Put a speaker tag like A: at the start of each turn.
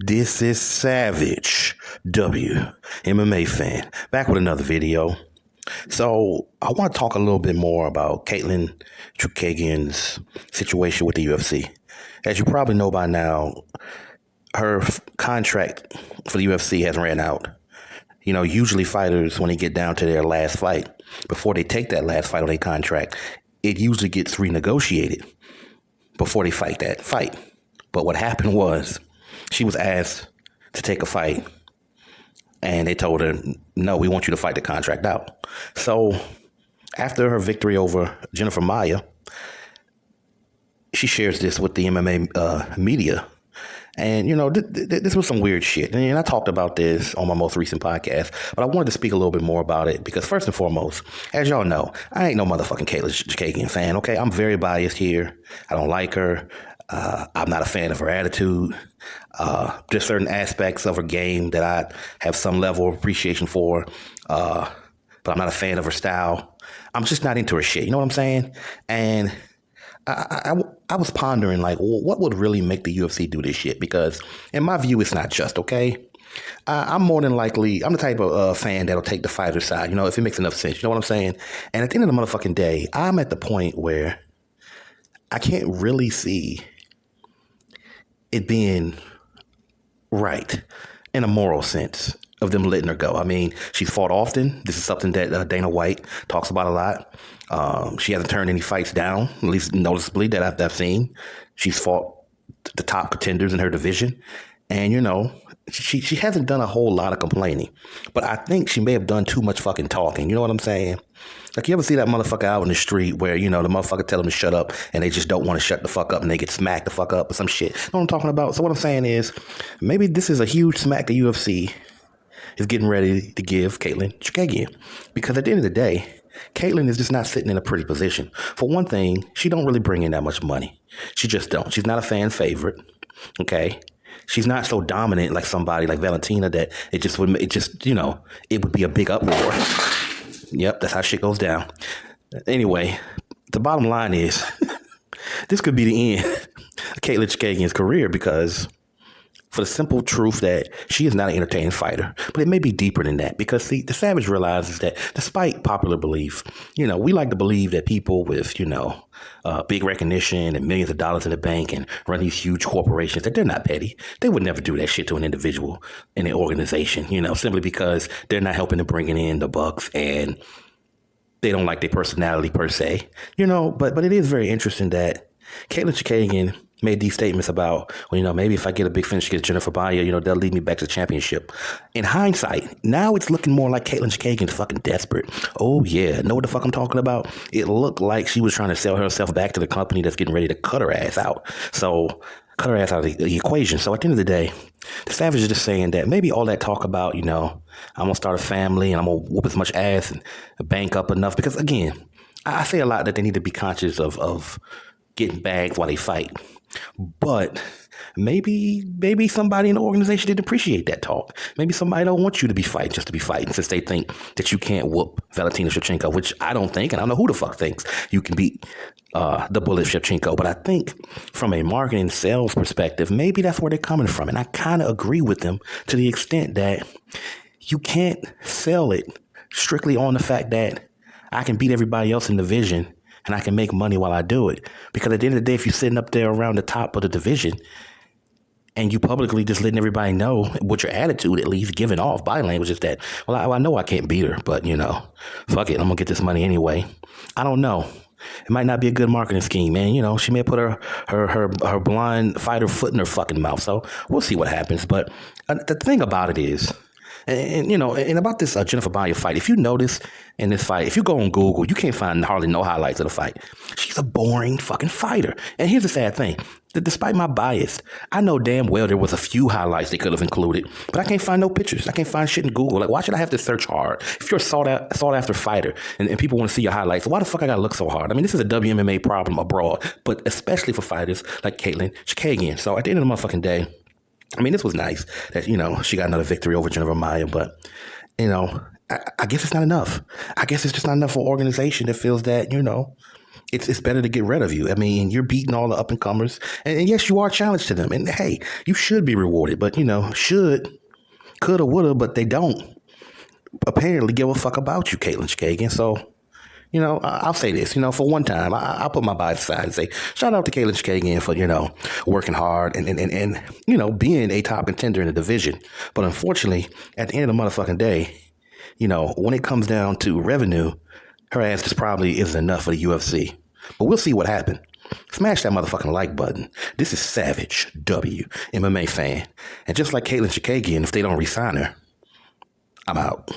A: This is Savage W, MMA fan, back with another video. So I want to talk a little bit more about Katlyn Chookigan's situation with the UFC. As you probably know by now, her contract for the UFC has ran out. You know, usually fighters, when they get down to their last fight, before they take that last fight on their contract, it usually gets renegotiated before they fight that fight. But what happened was, she was asked to take a fight, and they told her, no, we want you to fight the contract out. So after her victory over Jennifer Maia, she shares this with the MMA media. And, you know, this was some weird shit. And I talked about this on my most recent podcast, but I wanted to speak a little bit more about it because, first and foremost, as y'all know, I ain't no motherfucking Katlyn Chookigan fan, okay? I'm very biased here. I don't like her. I'm not a fan of her attitude. There's certain aspects of her game that I have some level of appreciation for, but I'm not a fan of her style. I'm just not into her shit. You know what I'm saying? And I was pondering, like, what would really make the UFC do this shit? Because in my view, it's not just, okay? I'm more than likely, I'm the type of fan that'll take the fighter's side, you know, if it makes enough sense. You know what I'm saying? And at the end of the motherfucking day, I'm at the point where I can't really see it being right in a moral sense of them letting her go. I mean, she's fought often. This is something that Dana White talks about a lot. She hasn't turned any fights down, at least noticeably that I've seen. She's fought the top contenders in her division. And, you know, she hasn't done a whole lot of complaining. But I think she may have done too much fucking talking. You know what I'm saying? Like, you ever see that motherfucker out in the street where, you know, the motherfucker tell them to shut up and they just don't want to shut the fuck up and they get smacked the fuck up or some shit? You know what I'm talking about? So what I'm saying is, maybe this is a huge smack the UFC is getting ready to give Katlyn Chookigan. Because at the end of the day, Katlyn is just not sitting in a pretty position. For one thing, she don't really bring in that much money. She just don't. She's not a fan favorite, okay? She's not so dominant like somebody like Valentina that it just, you know, it would be a big uproar. Yep, that's how shit goes down. Anyway, the bottom line is, this could be the end of Katlyn Chookigan's career because, for the simple truth that she is not an entertaining fighter. But it may be deeper than that because, see, the Savage realizes that despite popular belief, you know, we like to believe that people with, you know, big recognition and millions of dollars in the bank and run these huge corporations, that they're not petty. They would never do that shit to an individual in an organization, you know, simply because they're not helping to bring in the bucks and they don't like their personality per se, you know. But it is very interesting that Katlyn Chookigan made these statements about, well, you know, maybe if I get a big finish against Jennifer Maia, you know, they'll lead me back to the championship. In hindsight, now it's looking more like Katlyn Chookigan's fucking desperate. Oh, yeah. Know what the fuck I'm talking about? It looked like she was trying to sell herself back to the company that's getting ready to cut her ass out. So, cut her ass out of the equation. So, at the end of the day, the Savage is just saying that maybe all that talk about, you know, I'm going to start a family and I'm going to whoop as much ass and bank up enough. Because, again, I say a lot that they need to be conscious of getting bagged while they fight. But maybe somebody in the organization didn't appreciate that talk. Maybe somebody don't want you to be fighting just to be fighting since they think that you can't whoop Valentina Shevchenko, which I don't think, and I don't know who the fuck thinks you can beat the bullet Shevchenko. But I think from a marketing sales perspective, maybe that's where they're coming from. And I kind of agree with them to the extent that you can't sell it strictly on the fact that I can beat everybody else in the division and I can make money while I do it. Because at the end of the day, if you're sitting up there around the top of the division and you publicly just letting everybody know what your attitude, at least giving off body language, is that, well, I know I can't beat her, but, you know, fuck it, I'm going to get this money anyway. I don't know. It might not be a good marketing scheme, man. You know, she may put her blind fighter foot in her fucking mouth. So we'll see what happens. But the thing about it is, and you know, and about this Jennifer Maia fight, if you notice in this fight, if you go on Google, you can't find hardly no highlights of the fight. She's a boring fucking fighter. And here's the sad thing. That despite my bias, I know damn well there was a few highlights they could have included, but I can't find no pictures. I can't find shit in Google. Like, why should I have to search hard? If you're a sought after fighter and people want to see your highlights, why the fuck I gotta look so hard? I mean, this is a WMMA problem abroad, but especially for fighters like Katlyn Chookigan. So at the end of the motherfucking day, I mean, this was nice that, you know, she got another victory over Jennifer Maia, but, you know, I guess it's not enough. I guess it's just not enough for an organization that feels that, you know, it's better to get rid of you. I mean, you're beating all the up and comers, and yes, you are challenged to them. And hey, you should be rewarded, but should, coulda, woulda, but they don't apparently give a fuck about you, Katlyn Chookigan. So, I'll say this, for one time, I'll put my bias aside and say, shout out to Katlyn Chookigan for, working hard and being a top contender in the division. But unfortunately, at the end of the motherfucking day, when it comes down to revenue, her ass just probably isn't enough for the UFC. But we'll see what happens. Smash that motherfucking like button. This is Savage W, MMA fan. And just like Katlyn Chookigan, if they don't resign her, I'm out.